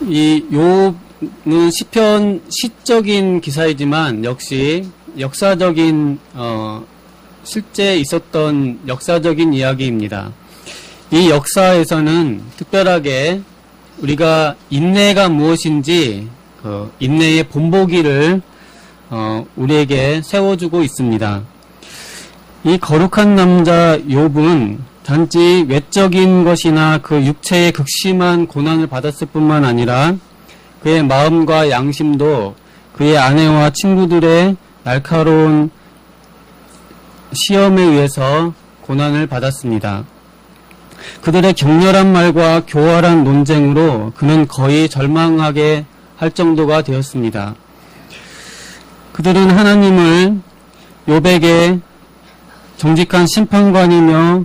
이 욥은 시편 시적인 기사이지만 역시 역사적인 실제 있었던 역사적인 이야기입니다. 이 역사에서는 특별하게 우리가 인내가 무엇인지 인내의 본보기를 우리에게 세워주고 있습니다. 이 거룩한 남자 욥은 단지 외적인 것이나 그 육체의 극심한 고난을 받았을 뿐만 아니라 그의 마음과 양심도 그의 아내와 친구들의 날카로운 시험에 의해서 고난을 받았습니다. 그들의 격렬한 말과 교활한 논쟁으로 그는 거의 절망하게 할 정도가 되었습니다. 그들은 하나님을 욥에게 정직한 심판관이며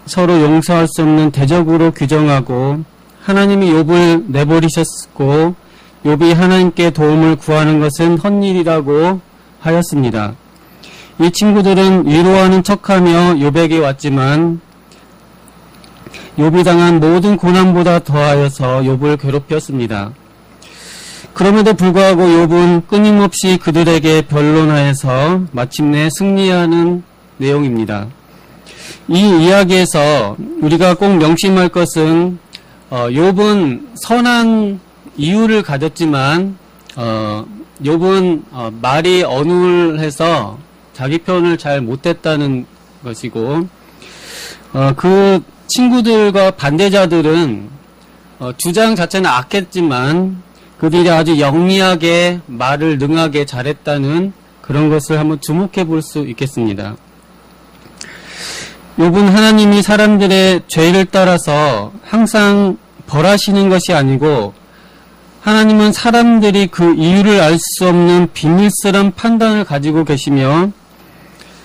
서로 용서할 수 없는 대적으로 규정하고 하나님이 욥을 내버리셨고 욥이 하나님께 도움을 구하는 것은 헛일이라고 하였습니다. 이 친구들은 위로하는 척하며 욥에게 왔지만 욥이 당한 모든 고난보다 더하여서 욥을 괴롭혔습니다. 그럼에도 불구하고 욥은 끊임없이 그들에게 변론하여서 마침내 승리하는 내용입니다. 이 이야기에서 우리가 꼭 명심할 것은 욥은 선한 이유를 가졌지만 욥은 말이 어눌해서 자기 표현을 잘 못했다는 것이고 그 친구들과 반대자들은 주장 자체는 악했지만 그들이 아주 영리하게 말을 능하게 잘했다는 그런 것을 한번 주목해 볼 수 있겠습니다. 욥은 하나님이 사람들의 죄를 따라서 항상 벌하시는 것이 아니고 하나님은 사람들이 그 이유를 알 수 없는 비밀스러운 판단을 가지고 계시며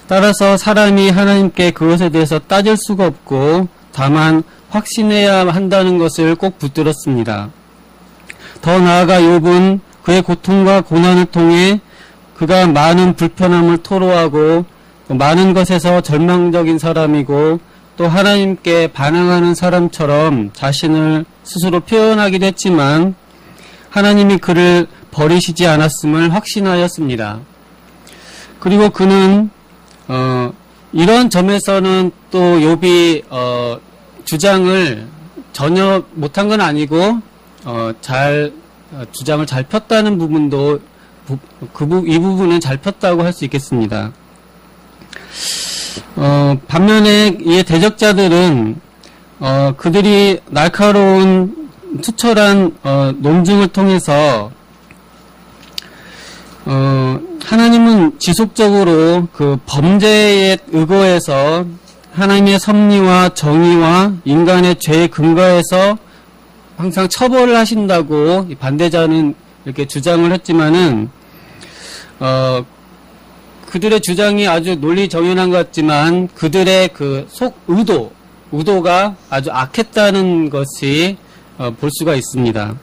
따라서 사람이 하나님께 그것에 대해서 따질 수가 없고 다만 확신해야 한다는 것을 꼭 붙들었습니다. 더 나아가 욥은 그의 고통과 고난을 통해 그가 많은 불편함을 토로하고 많은 것에서 절망적인 사람이고 또 하나님께 반항하는 사람처럼 자신을 스스로 표현하기도 했지만 하나님이 그를 버리시지 않았음을 확신하였습니다. 그리고 그는 이런 점에서는 또 욥이 주장을 전혀 못한 건 아니고 주장을 잘 폈다는 부분도 이 부분은 잘 폈다고 할 수 있겠습니다. 반면에 이 대적자들은 그들이 날카로운 투철한 논증을 통해서 하나님은 지속적으로 그 범죄에 의거해서 하나님의 섭리와 정의와 인간의 죄에 근거해서 항상 처벌을 하신다고 반대자는 이렇게 주장을 했지만은 그들의 주장이 아주 논리정연한 것 같지만 그들의 그 의도가 아주 악했다는 것이 볼 수가 있습니다.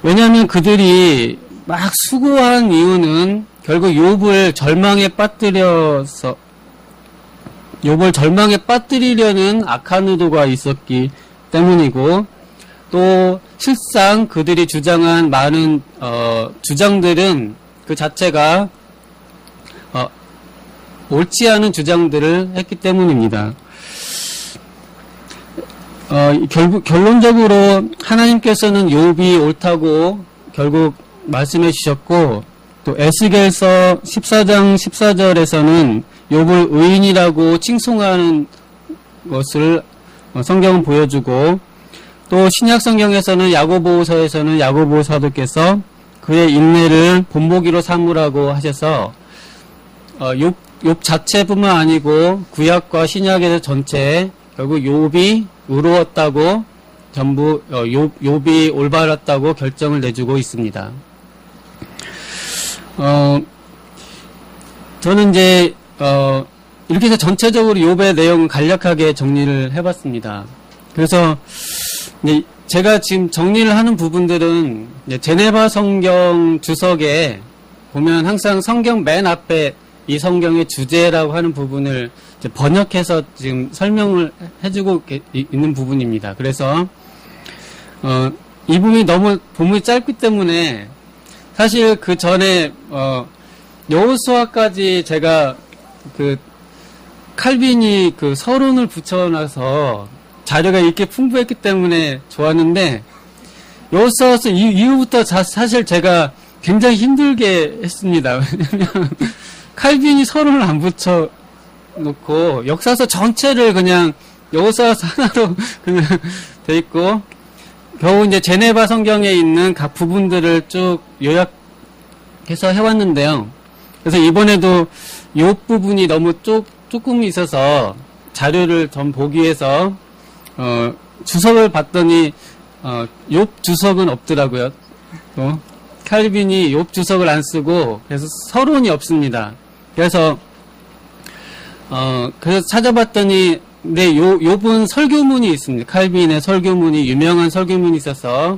왜냐하면 그들이 막 수고한 이유는 결국 욥을 절망에 빠뜨리려는 악한 의도가 있었기 때문이고 또 실상 그들이 주장한 많은 주장들은 그 자체가 옳지 않은 주장들을 했기 때문입니다. 결론적으로 하나님께서는 욥이 옳다고 결국 말씀해 주셨고 또 에스겔서 14장 14절에서는 욥을 의인이라고 칭송하는 것을 성경은 보여주고 또 신약 성경에서는 야고보서에서는 야고보 사도께서 그의 인내를 본보기로 삼으라고 하셔서 욥 자체뿐만 아니고 구약과 신약에서 전체에 결국 욥이 의로웠다고 전부 욥이 올바랐다고 결정을 내주고 있습니다. 저는 이제 이렇게 해서 전체적으로 욥의 내용을 간략하게 정리를 해봤습니다. 그래서 이제 제가 지금 정리를 하는 부분들은 이제 제네바 성경 주석에 보면 항상 성경 맨 앞에 이 성경의 주제라고 하는 부분을 이제 번역해서 지금 설명을 해주고 있는 부분입니다. 그래서 이 부분이 너무 본문이 짧기 때문에 사실 그 전에 여호수아까지 제가 그 칼빈이 그 서론을 붙여놔서 자료가 이렇게 풍부했기 때문에 좋았는데 여호수아서 이후부터 사실 제가 굉장히 힘들게 했습니다. 왜냐면 칼빈이 서론을 안 붙여놓고 역사서 전체를 그냥 여호수아서 하나로 그냥 돼 있고 겨우 이제 제네바 성경에 있는 각 부분들을 쭉 요약해서 해왔는데요. 그래서 이번에도 욥 부분이 너무 조금 있어서 자료를 좀 보기 위해서 주석을 봤더니 욥 주석은 없더라고요. 또 칼빈이 욥 주석을 안 쓰고 그래서 서론이 없습니다. 그래서 찾아봤더니 네, 욥은 설교문이 있습니다. 칼빈의 설교문이 유명한 설교문이 있어서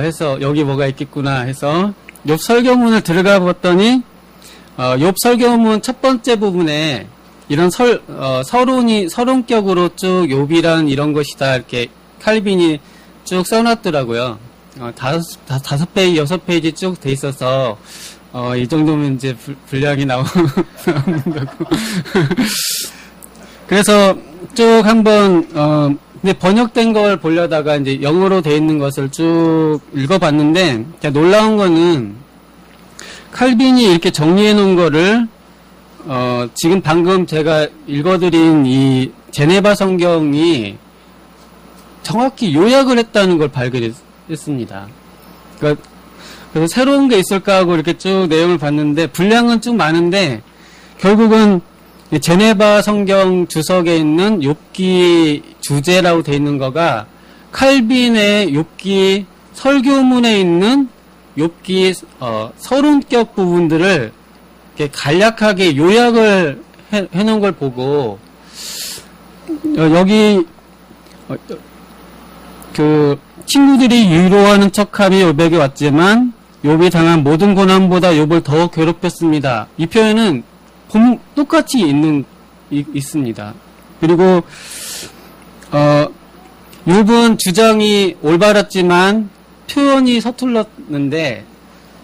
해서 여기 뭐가 있겠구나 해서 욥 설교문을 들어가 봤더니 욥 설교문 첫 번째 부분에 이런 서론격으로 쭉 욥이란 이런 것이다 이렇게 칼빈이 쭉 써놨더라고요. 5페이지, 6페이지 쭉 돼 있어서 이 정도면 이제 분량이 나오는 거고. 그래서 쭉 한번 근데 번역된 걸 보려다가 이제 영어로 돼 있는 것을 쭉 읽어봤는데 놀라운 거는 칼빈이 이렇게 정리해 놓은 거를 지금 방금 제가 읽어드린 이 제네바 성경이 정확히 요약을 했다는 걸 발견했습니다. 그래서 새로운 게 있을까 하고 이렇게 쭉 내용을 봤는데 분량은 쭉 많은데 결국은 제네바 성경 주석에 있는 욥기 주제라고 되어 있는 거가 칼빈의 욥기 설교문에 있는 욥기 서론격 부분들을 이렇게 간략하게 요약을 해놓은 걸 보고 여기 그 친구들이 위로하는 척함이 욥에게 왔지만 욥이 당한 모든 고난보다 욥을 더 괴롭혔습니다. 이 표현은 똑같이 있습니다. 그리고 욥은 주장이 올바랐지만 표현이 서툴렀는데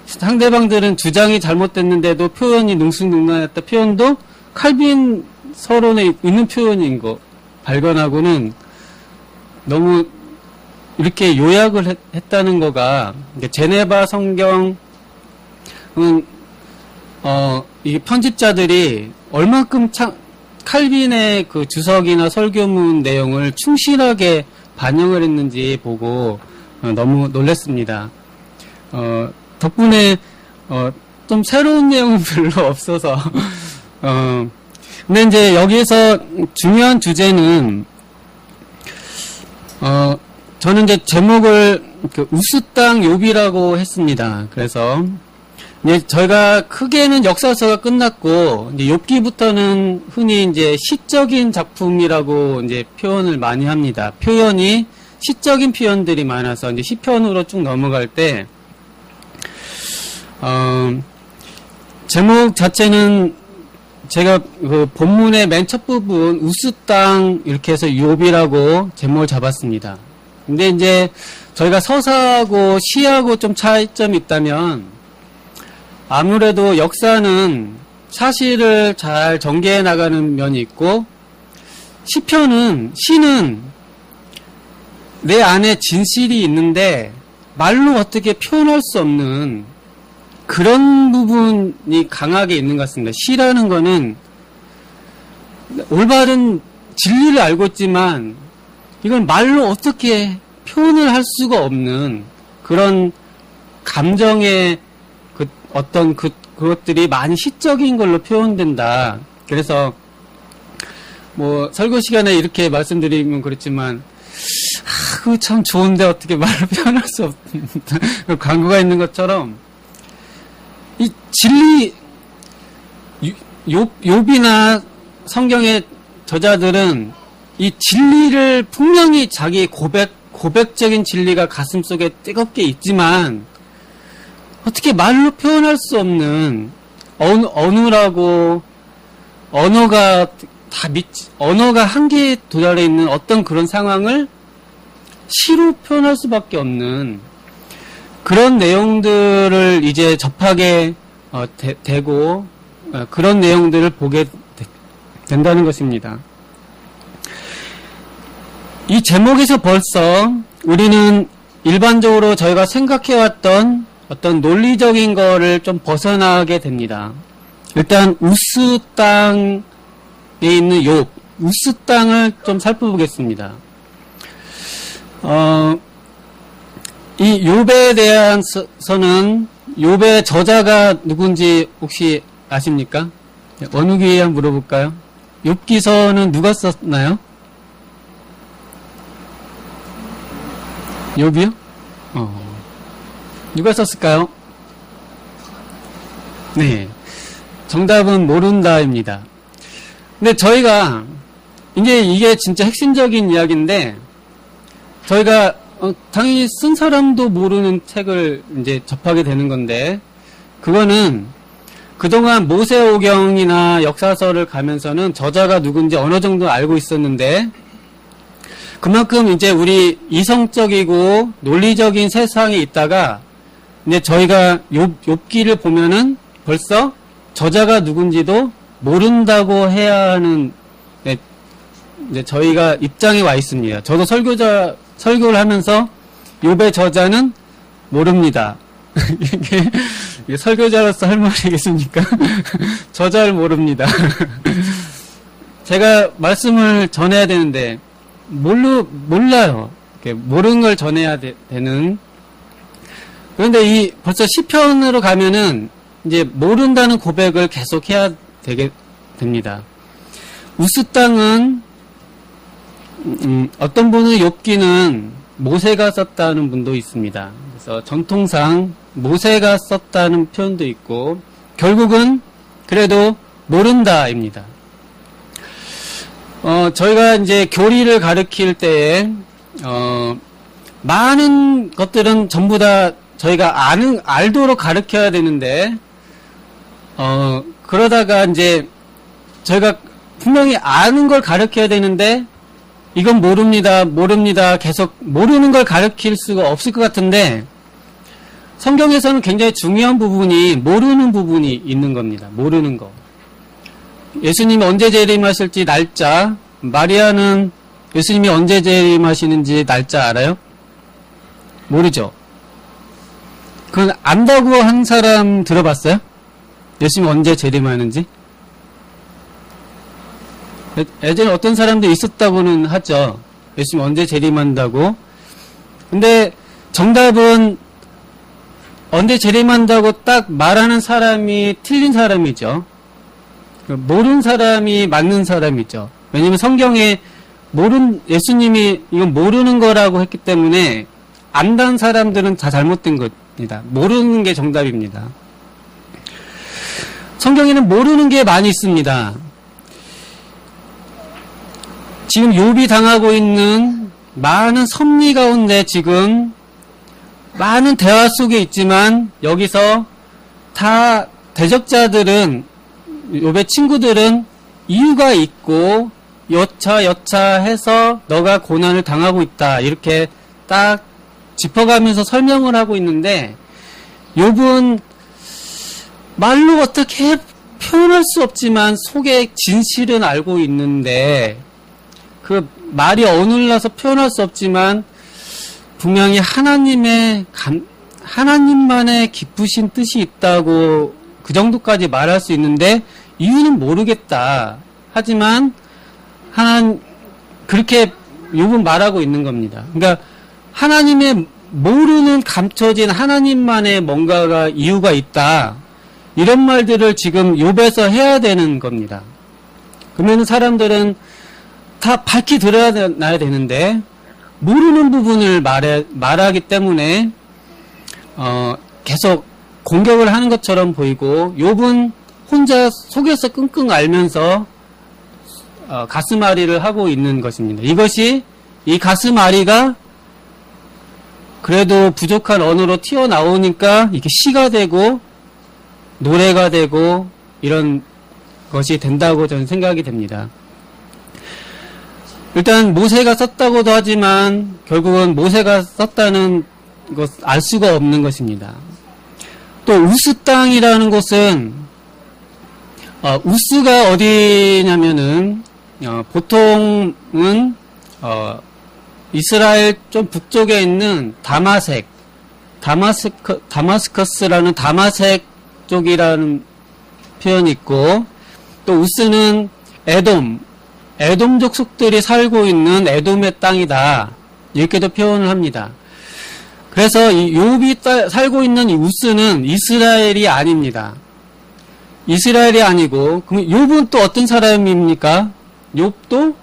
상대방들은 주장이 잘못됐는데도 표현이 능수능란했다 표현도 칼빈 서론에 있는 표현인 거 발견하고는 너무 이렇게 요약을 했다는 거가 제네바 성경은 이 편집자들이 얼만큼 칼빈의 그 주석이나 설교문 내용을 충실하게 반영을 했는지 보고 너무 놀랐습니다. 덕분에 좀 새로운 내용은 별로 없어서 근데 이제 여기에서 중요한 주제는 저는 이제 제목을 우스땅 욥이라고 했습니다. 그래서 이제 저희가 크게는 역사서가 끝났고 이제 욥기부터는 흔히 이제 시적인 작품이라고 이제 표현을 많이 합니다. 표현이 시적인 표현들이 많아서 이제 시편으로 쭉 넘어갈 때 제목 자체는 제가 그 본문의 맨 첫 부분 우스 땅 이렇게 해서 욥이라고 제목을 잡았습니다. 근데 이제 저희가 서사하고 시하고 좀 차이점이 있다면 아무래도 역사는 사실을 잘 전개해 나가는 면이 있고 시는 내 안에 진실이 있는데 말로 어떻게 표현할 수 없는 그런 부분이 강하게 있는 것 같습니다. 시라는 거는 올바른 진리를 알고 있지만 이건 말로 어떻게 표현을 할 수가 없는 그런 감정의 어떤 그것들이 많이 시적인 걸로 표현된다. 그래서 뭐 설교 시간에 이렇게 말씀드리면 그렇지만 그거 참 좋은데 어떻게 말로 표현할 수 없다. 광고가 있는 것처럼 이 진리 욥이나 성경의 저자들은 이 진리를 분명히 자기 고백적인 진리가 가슴속에 뜨겁게 있지만 어떻게 말로 표현할 수 없는 언어가 한계에 도달해 있는 어떤 그런 상황을 시로 표현할 수밖에 없는 그런 내용들을 이제 접하게 되고 그런 내용들을 보게 된다는 것입니다. 이 제목에서 벌써 우리는 일반적으로 저희가 생각해왔던 어떤 논리적인 거를 좀 벗어나게 됩니다. 일단 우스 땅에 있는 욥, 우스 땅을 좀 살펴보겠습니다. 이 욥에 대해서는 욥의 저자가 누군지 혹시 아십니까? 원욱이 한번 물어볼까요? 욥기서는 누가 썼나요? 욥이요? 누가 썼을까요? 네. 정답은 모른다입니다. 근데 저희가, 이제 이게 진짜 핵심적인 이야기인데, 저희가, 당연히 쓴 사람도 모르는 책을 이제 접하게 되는 건데, 그거는 그동안 모세오경이나 역사서를 가면서는 저자가 누군지 어느 정도 알고 있었는데, 그만큼 이제 우리 이성적이고 논리적인 세상에 있다가 이제 저희가 욥기를 보면은 벌써 저자가 누군지도 모른다고 해야 하는 이제 저희가 입장에 와 있습니다. 저도 설교를 하면서 욥의 저자는 모릅니다. 이게 설교자로서 할 말이겠습니까? 저자를 모릅니다. 제가 말씀을 전해야 되는데 몰라요. 모르는 걸 전해야 되는. 그런데 벌써 시편으로 가면은, 이제 모른다는 고백을 계속 해야 되게 됩니다. 우스 땅은, 어떤 분은 욥기는 모세가 썼다는 분도 있습니다. 그래서 전통상 모세가 썼다는 표현도 있고, 결국은 그래도 모른다입니다. 저희가 이제 교리를 가르칠 때에, 많은 것들은 전부 다 저희가 알도록 가르쳐야 되는데, 그러다가 이제 저희가 분명히 아는 걸 가르쳐야 되는데, 이건 모릅니다. 계속 모르는 걸 가르칠 수가 없을 것 같은데, 성경에서는 굉장히 중요한 부분이 모르는 부분이 있는 겁니다. 모르는 거. 예수님이 언제 재림하실지 날짜, 마리아는 예수님이 언제 재림하시는지 날짜 알아요? 모르죠? 그건 안다고 한 사람 들어봤어요? 예수님이 언제 재림하는지? 예전에 어떤 사람도 있었다고는 하죠. 예수님이 언제 재림한다고. 근데 정답은 언제 재림한다고 딱 말하는 사람이 틀린 사람이죠. 모르는 사람이 맞는 사람이죠. 왜냐면 성경에 예수님이 이건 모르는 거라고 했기 때문에 안다는 사람들은 다 잘못된 겁니다. 모르는 게 정답입니다. 성경에는 모르는 게 많이 있습니다. 지금 욥이 당하고 있는 많은 섭리 가운데 지금 많은 대화 속에 있지만 여기서 다 대적자들은 욥의 친구들은 이유가 있고 여차해서 너가 고난을 당하고 있다 이렇게 딱 짚어가면서 설명을 하고 있는데 욥은 말로 어떻게 표현할 수 없지만 속에 진실은 알고 있는데 그 말이 어눌러서 표현할 수 없지만 분명히 하나님만의 깊으신 뜻이 있다고 그 정도까지 말할 수 있는데 이유는 모르겠다. 하지만 그렇게 욥은 말하고 있는 겁니다. 그러니까 하나님의 모르는 감춰진 하나님만의 뭔가가 이유가 있다. 이런 말들을 지금 욥에서 해야 되는 겁니다. 그러면 사람들은 다 밝히 드러나야 되는데 모르는 부분을 말하기 때문에 계속 공격을 하는 것처럼 보이고 욥은 혼자 속에서 끙끙 앓면서 가슴앓이를 하고 있는 것입니다. 이 가슴앓이가 그래도 부족한 언어로 튀어나오니까 이게 시가 되고 노래가 되고 이런 것이 된다고 저는 생각이 됩니다. 일단 모세가 썼다고도 하지만 결국은 모세가 썼다는 것 알 수가 없는 것입니다. 또 우스 땅이라는 곳은 우스가 어디냐면은 보통은 이스라엘 좀 북쪽에 있는 다마스커스라는 다마색 쪽이라는 표현이 있고, 또 우스는 에돔 족속들이 살고 있는 에돔의 땅이다, 이렇게도 표현을 합니다. 그래서 이 욥이 살고 있는 이 우스는 이스라엘이 아닙니다. 이스라엘이 아니고, 그럼 욥은 또 어떤 사람입니까? 욥도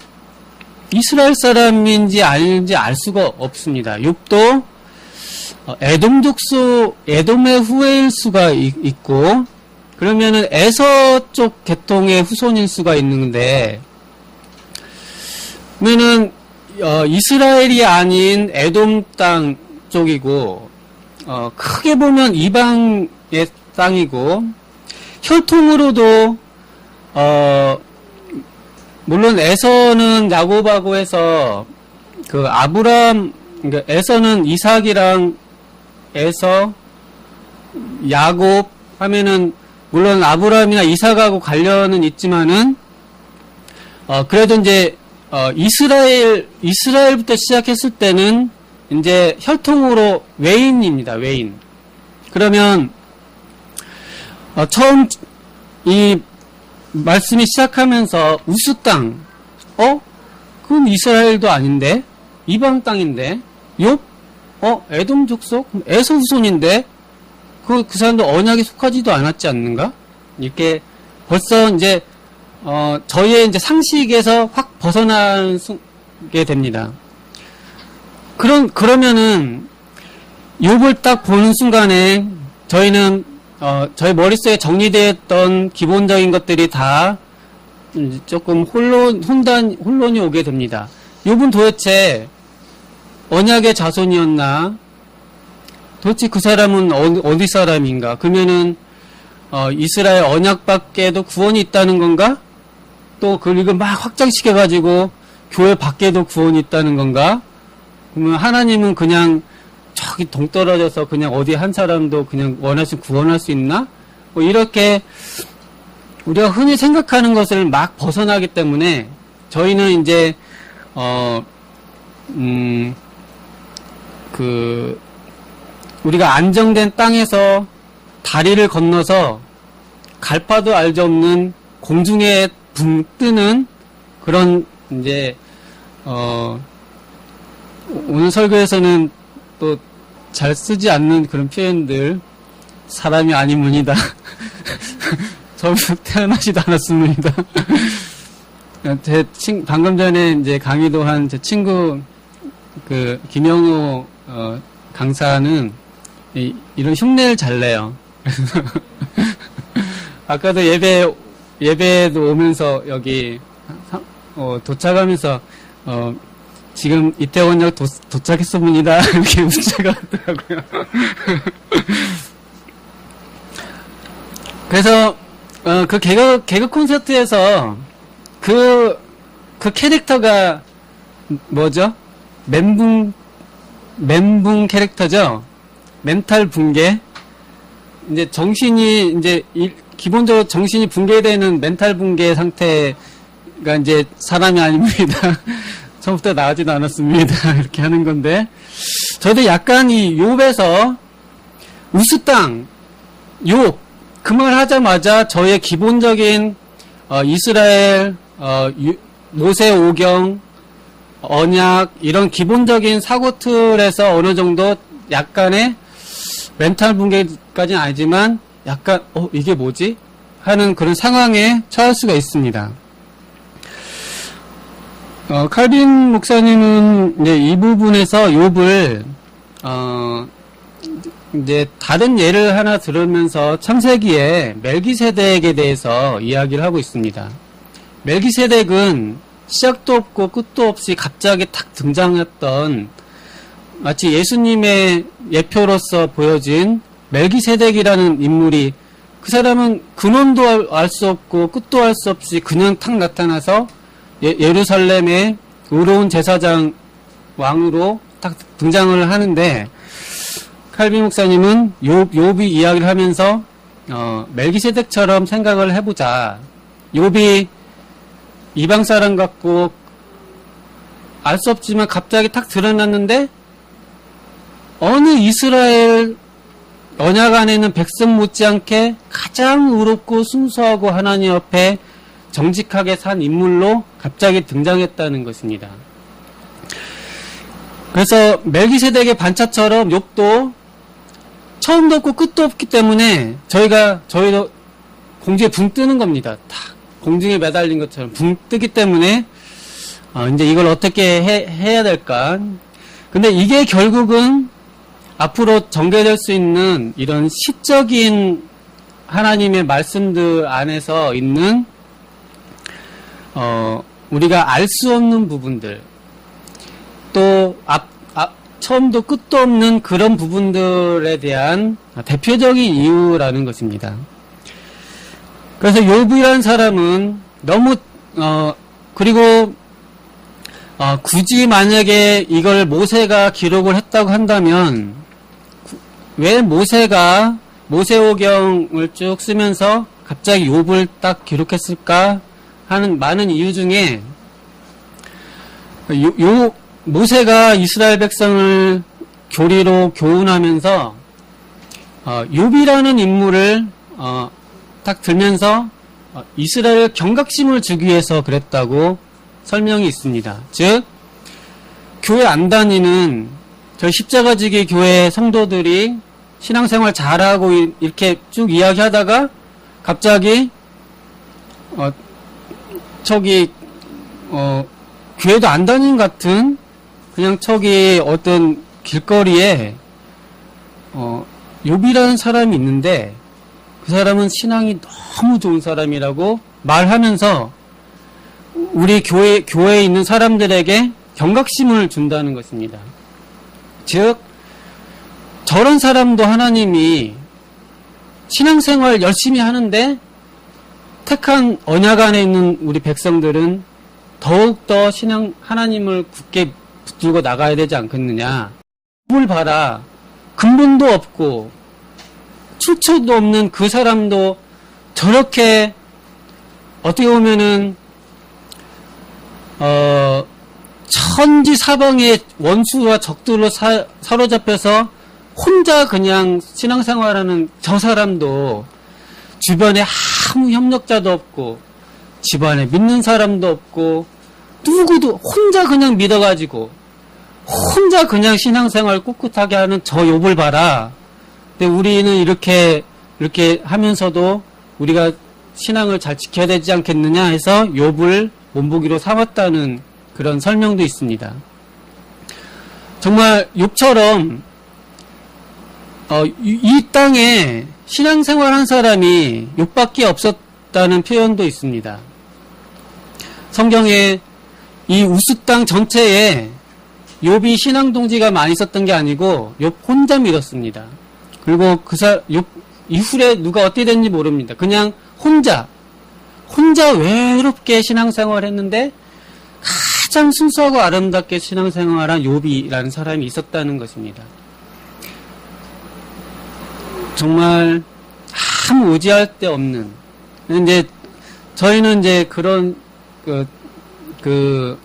이스라엘 사람인지 아닌지 알 수가 없습니다. 욥도 에돔의 후예일 수가 있고, 그러면은 에서 쪽 계통의 후손일 수가 있는데, 그러면은 이스라엘이 아닌 에돔 땅 쪽이고, 크게 보면 이방의 땅이고, 혈통으로도 물론 에서는 야곱하고 해서 그 아브람, 그러니까 에서는 이삭이랑 에서 야곱 하면은 물론 아브람이나 이삭하고 관련은 있지만은 그래도 이제 이스라엘부터 시작했을 때는 이제 혈통으로 외인입니다. 외인. 그러면 처음 이 말씀이 시작하면서 우스 땅, 그럼 이스라엘도 아닌데 이방 땅인데, 욥, 에돔 족속, 에서 후손인데 그 사람도 언약에 속하지도 않았지 않는가? 이렇게 벌써 이제 저희의 이제 상식에서 확 벗어나게 됩니다. 그러면은 욥을 딱 보는 순간에 저희는 저희 머릿속에 정리되었던 기본적인 것들이 다 조금 혼돈이 오게 됩니다. 욥은 도대체 언약의 자손이었나? 도대체 그 사람은 어디 사람인가? 그러면은 이스라엘 언약밖에도 구원이 있다는 건가? 또 그걸 막 확장시켜가지고 교회 밖에도 구원이 있다는 건가? 그러면 하나님은 그냥 저기 동떨어져서 그냥 어디 한 사람도 그냥 원하시면 구원할 수 있나? 뭐 이렇게 우리가 흔히 생각하는 것을 막 벗어나기 때문에 저희는 이제 우리가 안정된 땅에서 다리를 건너서 갈 바도 알지 없는 공중에 붕 뜨는 그런 이제 오늘 설교에서는 또 잘 쓰지 않는 그런 표현들, 사람이 아니문이다. 저부터 태어나지도 않았습니다. 방금 전에 이제 강의도 한 제 친구 김영호 강사는 이런 흉내를 잘 내요. 아까도 예배도 오면서 여기 도착하면서 지금 이태원역 도착했습니다. 이렇게 문자가 왔더라고요. 그래서 그 개그 콘서트에서 그 캐릭터가 뭐죠? 멘붕 캐릭터죠. 멘탈 붕괴. 이제 정신이 이제 기본적으로 정신이 붕괴되는 멘탈 붕괴 상태가 이제 사람이 아닙니다. 처음부터 나가지도 않았습니다. 이렇게 하는 건데, 저도 약간 이 욥에서 우스 땅, 욥 그 말 하자마자 저의 기본적인 이스라엘 모세 오경 언약 이런 기본적인 사고 틀에서 어느 정도 약간의 멘탈 붕괴까지는 아니지만 약간 이게 뭐지? 하는 그런 상황에 처할 수가 있습니다. 칼빈 목사님은 이제 이 부분에서 욥을 이제 다른 예를 하나 들으면서 창세기에 멜기세덱에 대해서 이야기를 하고 있습니다. 멜기세덱은 시작도 없고 끝도 없이 갑자기 탁 등장했던 마치 예수님의 예표로서 보여진 멜기세덱이라는 인물이, 그 사람은 근원도 알 수 없고 끝도 알 수 없이 그냥 탁 나타나서 예루살렘의 의로운 제사장 왕으로 딱 등장을 하는데, 칼빈 목사님은 욥이 이야기를 하면서 멜기세덱처럼 생각을 해보자. 욥이 이방 사람 같고 알 수 없지만 갑자기 탁 드러났는데 어느 이스라엘 언약 안에 있는 백성 못지않게 가장 의롭고 순수하고 하나님 앞에 정직하게 산 인물로 갑자기 등장했다는 것입니다. 그래서 멜기세덱의 반차처럼 욥도 처음도 없고 끝도 없기 때문에 저희도 공중에 붕 뜨는 겁니다. 탁 공중에 매달린 것처럼 붕 뜨기 때문에 이제 이걸 어떻게 해야 될까? 근데 이게 결국은 앞으로 전개될 수 있는 이런 시적인 하나님의 말씀들 안에서 있는 우리가 알 수 없는 부분들, 또 처음도 끝도 없는 그런 부분들에 대한 대표적인 이유라는 것입니다. 그래서 욥이라는 사람은 너무 그리고 굳이 만약에 이걸 모세가 기록을 했다고 한다면 왜 모세가 모세오경을 쭉 쓰면서 갑자기 욥을 딱 기록했을까 하는 많은 이유 중에 모세가 이스라엘 백성을 교리로 교훈하면서 욥이라는 인물을 딱 들면서 이스라엘 경각심을 주기 위해서 그랬다고 설명이 있습니다. 즉 교회 안 다니는 저희 십자가지기 교회 성도들이 신앙생활 잘하고 이렇게 쭉 이야기하다가 갑자기 교회도 안 다니는 같은 그냥 어떤 길거리에 욥이라는 사람이 있는데 그 사람은 신앙이 너무 좋은 사람이라고 말하면서 우리 교회에 있는 사람들에게 경각심을 준다는 것입니다. 즉 저런 사람도 하나님이 신앙생활 열심히 하는데 택한 언약 안에 있는 우리 백성들은 더욱더 하나님을 굳게 붙들고 나가야 되지 않겠느냐. 뭘 봐라. 근본도 없고 출처도 없는 그 사람도 저렇게 어떻게 보면은 천지 사방의 원수와 적들로 사로잡혀서 혼자 그냥 신앙생활하는 저 사람도 주변에 아무 협력자도 없고 집안에 믿는 사람도 없고 누구도 혼자 그냥 믿어가지고 혼자 그냥 신앙생활 꿋꿋하게 하는 저 욥을 봐라. 근데 우리는 이렇게 하면서도 우리가 신앙을 잘 지켜야 되지 않겠느냐 해서 욥을 본보기로 삼았다는 그런 설명도 있습니다. 정말 욥처럼 이 땅에 신앙생활 한 사람이 욥밖에 없었다는 표현도 있습니다. 성경에 이 우스 땅 전체에 욥이 신앙 동지가 많이 있었던 게 아니고 욥 혼자 믿었습니다. 그리고 욥 이후에 누가 어떻게 됐는지 모릅니다. 그냥 혼자 외롭게 신앙생활 했는데 가장 순수하고 아름답게 신앙생활한 욥이라는 사람이 있었다는 것입니다. 정말 아무 의지할 데 없는. 이제 저희는 이제 그런 그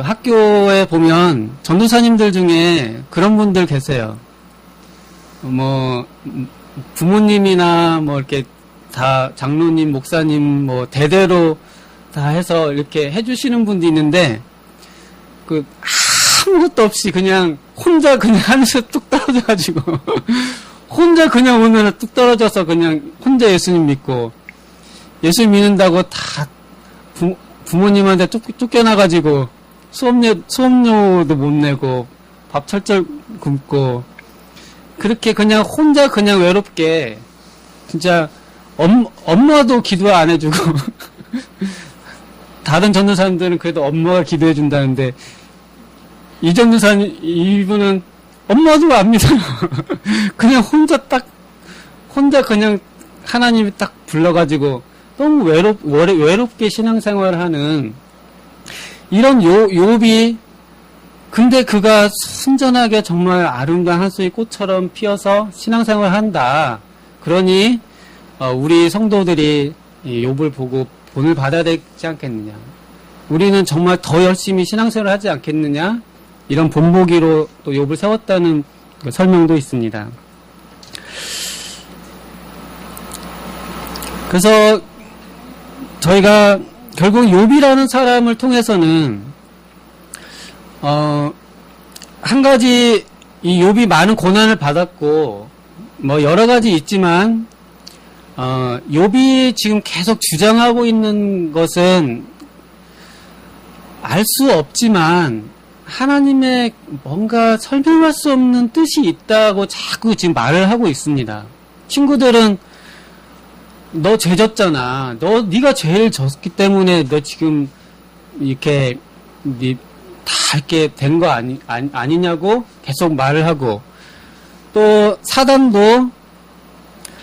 학교에 보면 전도사님들 중에 그런 분들 계세요. 뭐 부모님이나 뭐 이렇게 다 장로님, 목사님 뭐 대대로 다 해서 이렇게 해주시는 분도 있는데 아무것도 없이 그냥 혼자 그냥 하늘에서 뚝 떨어져가지고 혼자 그냥 어느 날 뚝 떨어져서 그냥 혼자 예수님 믿고 예수님 믿는다고 다 부모님한테 쫓겨나가지고 수업료도 못 내고 밥 철저히 굶고 그렇게 그냥 혼자 그냥 외롭게 진짜 엄마도 기도 안 해주고 다른 전도사님들은 그래도 엄마가 기도해 준다는데 이 전도사님 이분은 엄마도 안 믿어요. 그냥 혼자 그냥 하나님이 딱 불러가지고 너무 외롭게 신앙생활을 하는 이런 욥이 근데 그가 순전하게 정말 아름다운 한 송이 꽃처럼 피어서 신앙생활을 한다. 그러니 우리 성도들이 이 욥을 보고 본을 받아야 되지 않겠느냐. 우리는 정말 더 열심히 신앙생활을 하지 않겠느냐. 이런 본보기로 또 욥을 세웠다는 그 설명도 있습니다. 그래서 저희가 결국 욥이라는 사람을 통해서는 한 가지 이 욥이 많은 고난을 받았고 뭐 여러 가지 있지만 욥이 지금 계속 주장하고 있는 것은 알 수 없지만 하나님의 뭔가 설명할 수 없는 뜻이 있다고 자꾸 지금 말을 하고 있습니다. 친구들은 너 죄 졌잖아. 네가 죄를 졌기 때문에 너 지금 이렇게 다 이렇게 된 거 아니냐고 계속 말을 하고, 또 사단도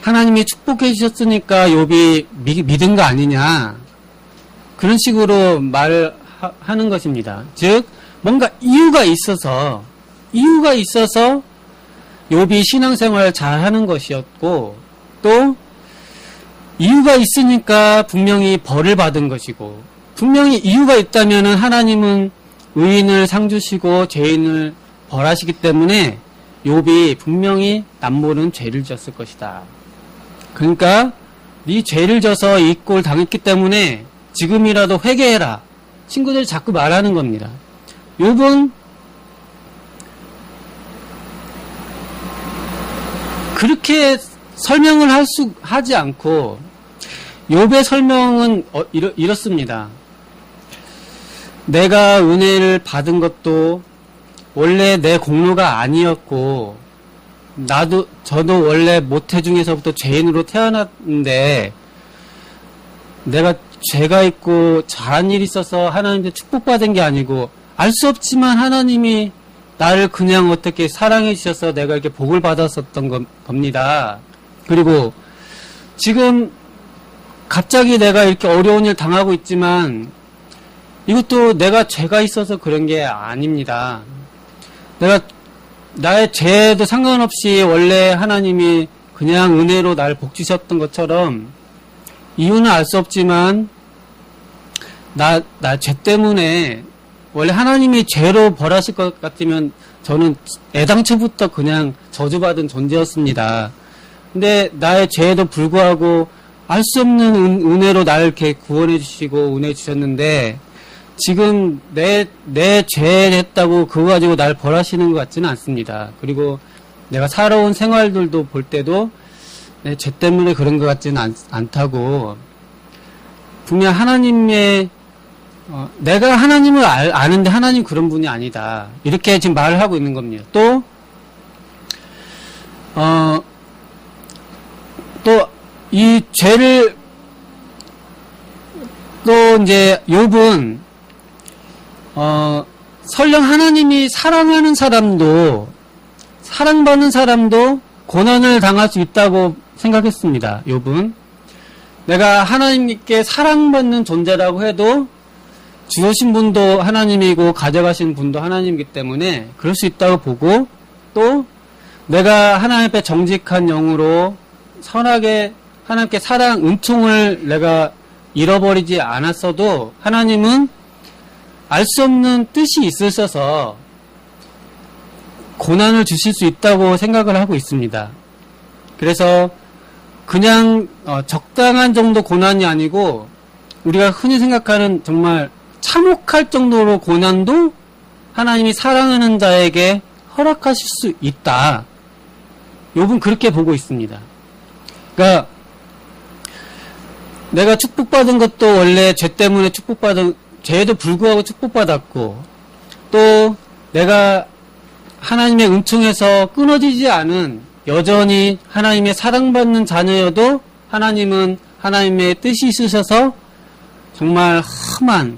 하나님이 축복해 주셨으니까 욥이 믿은 거 아니냐, 그런 식으로 말을 하는 것입니다. 즉 뭔가 이유가 있어서 욥이 신앙생활을 잘 하는 것이었고, 또 이유가 있으니까 분명히 벌을 받은 것이고, 분명히 이유가 있다면은 하나님은 의인을 상 주시고 죄인을 벌하시기 때문에 욥이 분명히 남모르는 죄를 지었을 것이다. 그러니까 네 죄를 져서 이 꼴 당했기 때문에 지금이라도 회개해라. 친구들이 자꾸 말하는 겁니다. 욥은 그렇게 설명을 하지 않고, 욥의 설명은 이렇습니다. 내가 은혜를 받은 것도 원래 내 공로가 아니었고, 저도 원래 모태 중에서부터 죄인으로 태어났는데, 내가 죄가 있고 잘한 일이 있어서 하나님께 축복받은 게 아니고, 알 수 없지만 하나님이 나를 그냥 어떻게 사랑해 주셔서 내가 이렇게 복을 받았었던 겁니다. 그리고 지금 갑자기 내가 이렇게 어려운 일 당하고 있지만 이것도 내가 죄가 있어서 그런 게 아닙니다. 나의 죄도 상관없이 원래 하나님이 그냥 은혜로 나를 복 주셨던 것처럼, 이유는 알 수 없지만 나 죄 때문에 원래 하나님이 죄로 벌하실 것 같으면 저는 애당초부터 그냥 저주받은 존재였습니다. 근데 나의 죄에도 불구하고 알 수 없는 은혜로 나를 이렇게 구원해 주시고 은혜 주셨는데, 지금 내 죄 했다고 그거 가지고 날 벌하시는 것 같지는 않습니다. 그리고 내가 살아온 생활들도 볼 때도 내 죄 때문에 그런 것 같지는 않다고, 분명 하나님의 내가 하나님을 아는데 하나님 그런 분이 아니다, 이렇게 지금 말을 하고 있는 겁니다. 또 이 죄를, 또 이제 욥은 설령 하나님이 사랑하는 사람도, 사랑받는 사람도 고난을 당할 수 있다고 생각했습니다. 욥은 내가 하나님께 사랑받는 존재라고 해도 주신 분도 하나님이고 가져가신 분도 하나님이기 때문에 그럴 수 있다고 보고, 또 내가 하나님 앞에 정직한 영으로 선하게 하나님께 사랑, 은총을 내가 잃어버리지 않았어도 하나님은 알 수 없는 뜻이 있으셔서 고난을 주실 수 있다고 생각을 하고 있습니다. 그래서 그냥 적당한 정도 고난이 아니고, 우리가 흔히 생각하는 정말 참혹할 정도로 고난도 하나님이 사랑하는 자에게 허락하실 수 있다. 욥은 그렇게 보고 있습니다. 그러니까 내가 축복받은 것도 원래 죄 때문에 죄에도 불구하고 축복받았고, 또 내가 하나님의 은총에서 끊어지지 않은 여전히 하나님의 사랑받는 자녀여도 하나님은 하나님의 뜻이 있으셔서 정말 험한,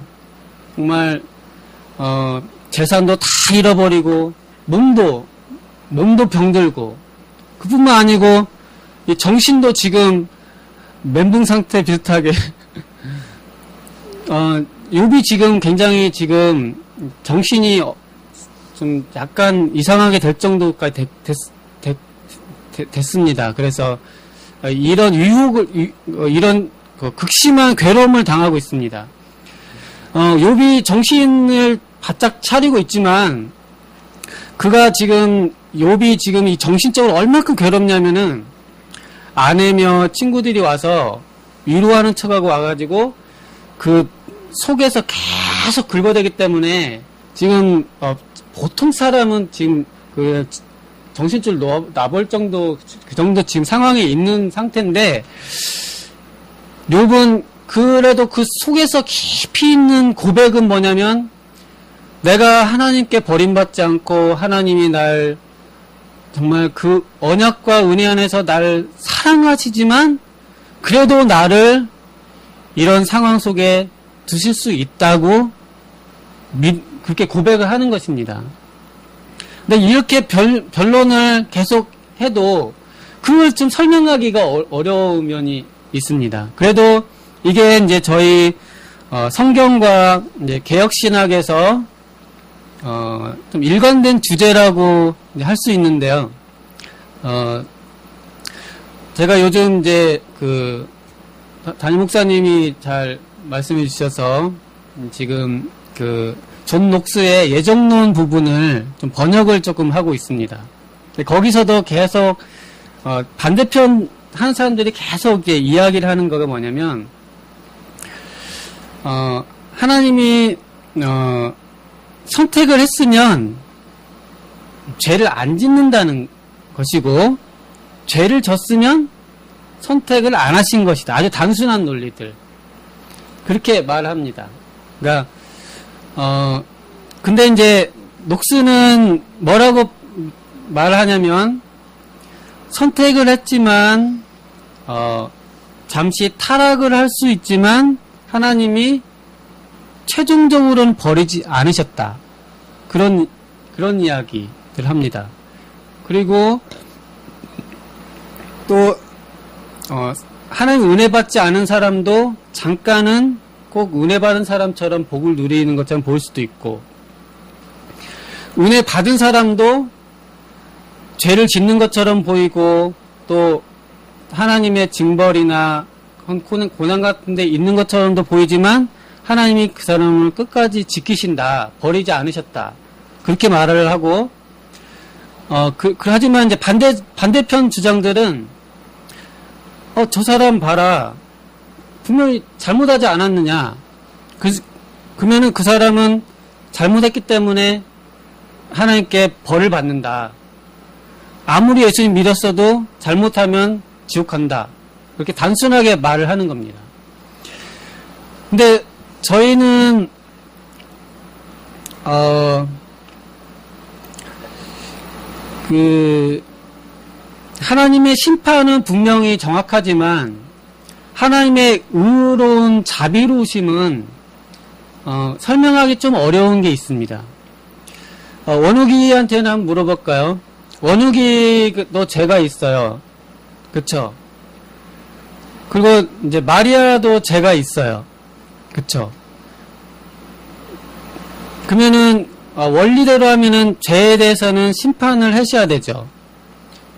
정말 재산도 다 잃어버리고 몸도 병들고, 그뿐만 아니고 이 정신도 지금 멘붕 상태 비슷하게 욥이 지금 굉장히 지금 정신이 좀 약간 이상하게 될 정도까지 됐습니다. 그래서 이런 이런 극심한 괴로움을 당하고 있습니다. 욥이 정신을 바짝 차리고 있지만 그가 지금 욥이 지금 이 정신적으로 얼마큼 괴롭냐면은 아내며 친구들이 와서 위로하는 척하고 와가지고 그 속에서 계속 긁어대기 때문에 지금 보통 사람은 지금 그 정신줄 놔볼 정도 그 정도 지금 상황에 있는 상태인데 욥은 그래도 그 속에서 깊이 있는 고백은 뭐냐면 내가 하나님께 버림받지 않고 하나님이 날 정말 그 언약과 은혜 안에서 날 사랑하시지만 그래도 나를 이런 상황 속에 두실 수 있다고 그렇게 고백을 하는 것입니다. 근데 이렇게 변론을 계속 해도 그걸 좀 설명하기가 어려운 면이 있습니다. 그래도 이게 이제 저희 성경과 이제 개혁신학에서 좀 일관된 주제라고 할 수 있는데요. 제가 요즘 이제 그 담임 목사님이 잘 말씀해 주셔서 지금 그 존 녹스의 예정론 부분을 좀 번역을 조금 하고 있습니다. 거기서도 계속 반대편 하는 사람들이 계속 이제 이야기를 하는 거가 뭐냐면 하나님이 선택을 했으면 죄를 안 짓는다는 것이고 죄를 졌으면 선택을 안 하신 것이다. 아주 단순한 논리들 그렇게 말합니다. 그러니까 근데 이제 녹스는 뭐라고 말하냐면 선택을 했지만 잠시 타락을 할 수 있지만 하나님이 최종적으로는 버리지 않으셨다. 그런 이야기들 합니다. 그리고 또 하나님 은혜 받지 않은 사람도 잠깐은 꼭 은혜 받은 사람처럼 복을 누리는 것처럼 보일 수도 있고 은혜 받은 사람도 죄를 짓는 것처럼 보이고 또 하나님의 징벌이나 고난 같은 데 있는 것처럼도 보이지만 하나님이 그 사람을 끝까지 지키신다. 버리지 않으셨다. 그렇게 말을 하고 하지만 이제 반대편 주장들은 저 사람 봐라. 분명히 잘못하지 않았느냐. 그러면은 그 사람은 잘못했기 때문에 하나님께 벌을 받는다. 아무리 예수님 믿었어도 잘못하면 지옥 간다. 그렇게 단순하게 말을 하는 겁니다. 근데 저희는 하나님의 심판은 분명히 정확하지만 하나님의 의로운 자비로우심은 설명하기 좀 어려운 게 있습니다. 원욱이한테는 한번 물어볼까요? 원욱이 너 죄가 있어요. 그쵸? 그리고 이제 마리아도 죄가 있어요. 그쵸? 그러면은 원리대로 하면은 죄에 대해서는 심판을 하셔야 되죠.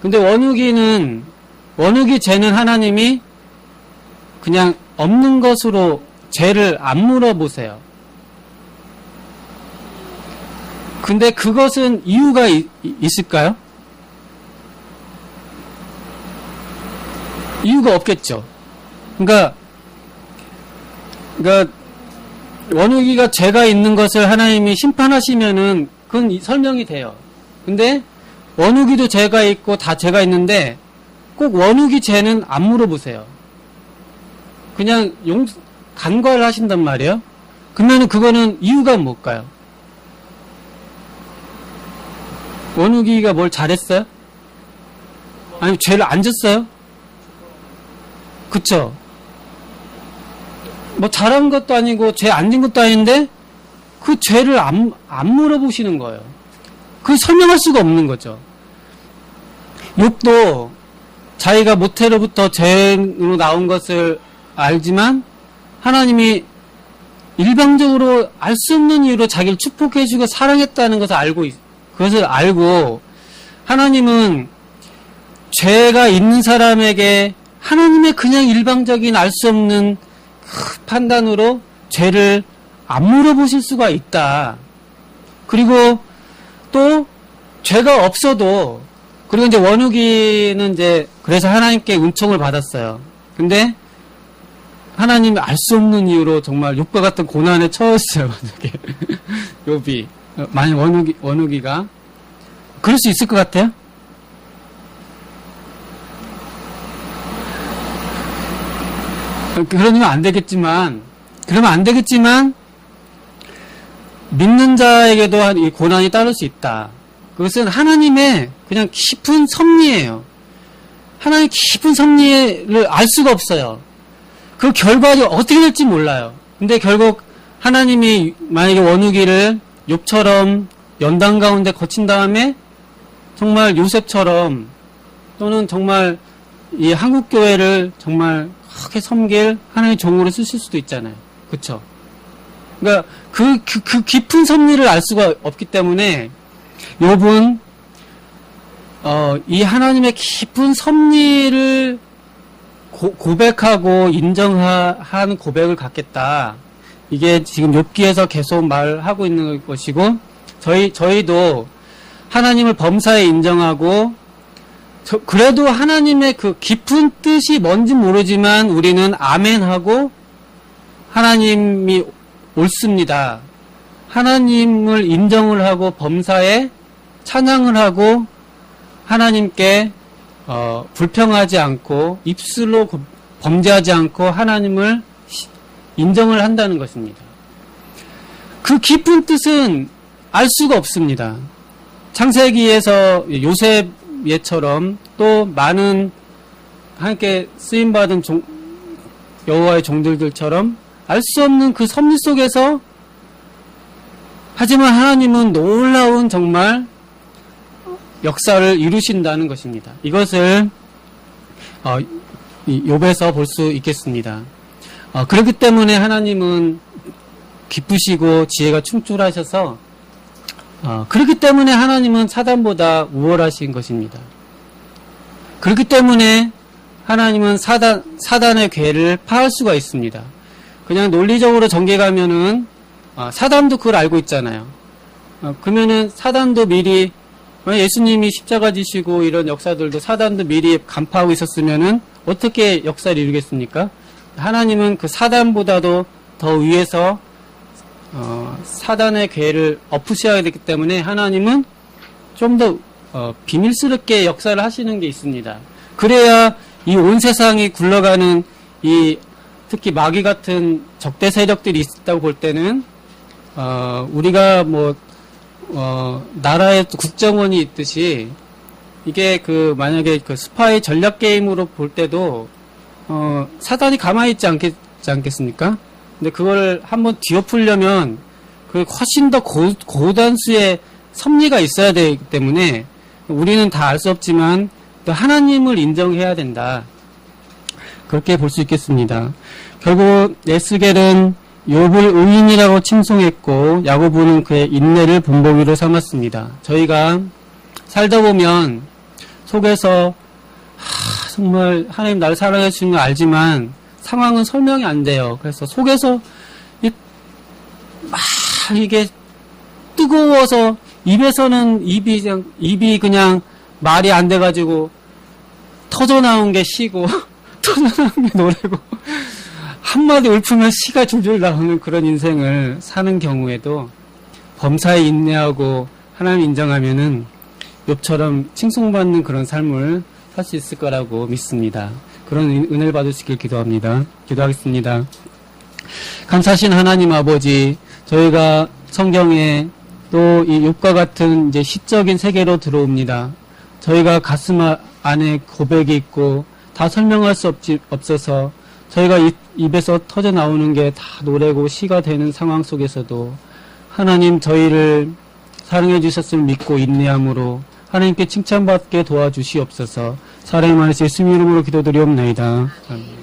근데 원욱이 죄는 하나님이 그냥 없는 것으로 죄를 안 물어보세요. 근데 그것은 이유가 있을까요? 이유가 없겠죠. 그러니까 원욱이가 죄가 있는 것을 하나님이 심판하시면은 그건 설명이 돼요. 근데 원욱이도 죄가 있고 다 죄가 있는데 꼭 원욱이 죄는 안 물어보세요. 그냥 간과를 하신단 말이에요. 그러면은 그거는 이유가 뭘까요? 원욱이가 뭘 잘했어요? 아니면 죄를 안 졌어요? 그쵸? 뭐 잘한 것도 아니고 죄 안 진 것도 아닌데 그 죄를 안 물어보시는 거예요. 그 설명할 수가 없는 거죠. 욥도 자기가 모태로부터 죄로 나온 것을 알지만 하나님이 일방적으로 알 수 없는 이유로 자기를 축복해주고 사랑했다는 것을 그것을 알고 하나님은 죄가 있는 사람에게 하나님의 그냥 일방적인 알 수 없는 판단으로 죄를 안 물어보실 수가 있다. 그리고 또 죄가 없어도 그리고 이제 원욱이는 이제 그래서 하나님께 은총을 받았어요. 근데 하나님이 알 수 없는 이유로 정말 욥과 같은 고난에 처했어요. 만약에 욥이 만약 원욱이가 그럴 수 있을 것 같아요? 그러면 안 되겠지만 믿는 자에게도 이 고난이 따를 수 있다. 그것은 하나님의 그냥 깊은 섭리예요. 하나님의 깊은 섭리를 알 수가 없어요. 그 결과가 어떻게 될지 몰라요. 근데 결국 하나님이 만약에 원욱이를 욥처럼 연단 가운데 거친 다음에 정말 요셉처럼 또는 정말 이 한국교회를 정말 크게 섬길 하나님의 종으로 쓰실 수도 있잖아요. 그쵸? 그러니까 그 깊은 섭리를 알 수가 없기 때문에 욥은 이 하나님의 깊은 섭리를 고백하고 인정한 고백을 갖겠다. 이게 지금 욥기에서 계속 말하고 있는 것이고 저희도 하나님을 범사에 인정하고 그래도 하나님의 그 깊은 뜻이 뭔지 모르지만 우리는 아멘하고 하나님이 옳습니다. 하나님을 인정을 하고 범사에 찬양을 하고 하나님께 불평하지 않고 입술로 범죄하지 않고 하나님을 인정을 한다는 것입니다. 그 깊은 뜻은 알 수가 없습니다. 창세기에서 요셉 예처럼 또 많은 함께 쓰임받은 여호와의 종들처럼 알 수 없는 그 섭리 속에서 하지만 하나님은 놀라운 정말 역사를 이루신다는 것입니다. 이것을 욥에서 볼 수 있겠습니다. 그렇기 때문에 하나님은 기쁘시고 지혜가 충출하셔서 그렇기 때문에 하나님은 사단보다 우월하신 것입니다. 그렇기 때문에 하나님은 사단의 괴를 파할 수가 있습니다. 그냥 논리적으로 전개 가면은 사단도 그걸 알고 있잖아요. 그러면은 사단도 미리 예수님이 십자가 지시고 이런 역사들도 사단도 미리 간파하고 있었으면은 어떻게 역사를 이루겠습니까? 하나님은 그 사단보다도 더 위에서 사단의 괴를 엎으셔야 되기 때문에 하나님은 좀 더 비밀스럽게 역사를 하시는 게 있습니다. 그래야 이 온 세상이 굴러가는 특히 마귀 같은 적대 세력들이 있다고 볼 때는 우리가 나라에 국정원이 있듯이 이게 만약에 스파이 전략 게임으로 볼 때도 사단이 가만히 있지 않겠습니까? 근데 그걸 한번 뒤엎으려면 그 훨씬 더 고단수의 섭리가 있어야 되기 때문에 우리는 다 알 수 없지만 또 하나님을 인정해야 된다. 그렇게 볼 수 있겠습니다. 결국 에스겔은 욥을 의인이라고 칭송했고 야고보는 그의 인내를 본보기로 삼았습니다. 저희가 살다 보면 속에서 정말 하나님 나를 사랑해 주시는 거 알지만 상황은 설명이 안 돼요. 그래서 속에서 이게 뜨거워서 입에서는 입이 그냥 말이 안 돼가지고 터져 나온 게 시고 터져 나온 게 노래고 한마디 읊으면 시가 줄줄 나오는 그런 인생을 사는 경우에도 범사에 인내하고 하나님 인정하면은 욥처럼 칭송받는 그런 삶을 살 수 있을 거라고 믿습니다. 그런 은혜를 받으시길 기도합니다. 기도하겠습니다. 감사하신 하나님 아버지, 저희가 성경에 또 이 욥과 같은 이제 시적인 세계로 들어옵니다. 저희가 가슴 안에 고백이 있고 다 설명할 수 없어서 저희가 입에서 터져 나오는 게 다 노래고 시가 되는 상황 속에서도 하나님 저희를 사랑해 주셨음을 믿고 인내함으로 하나님께 칭찬받게 도와주시옵소서. 사랑의 말씀 예수님 이름으로 기도드리옵나이다. 아멘.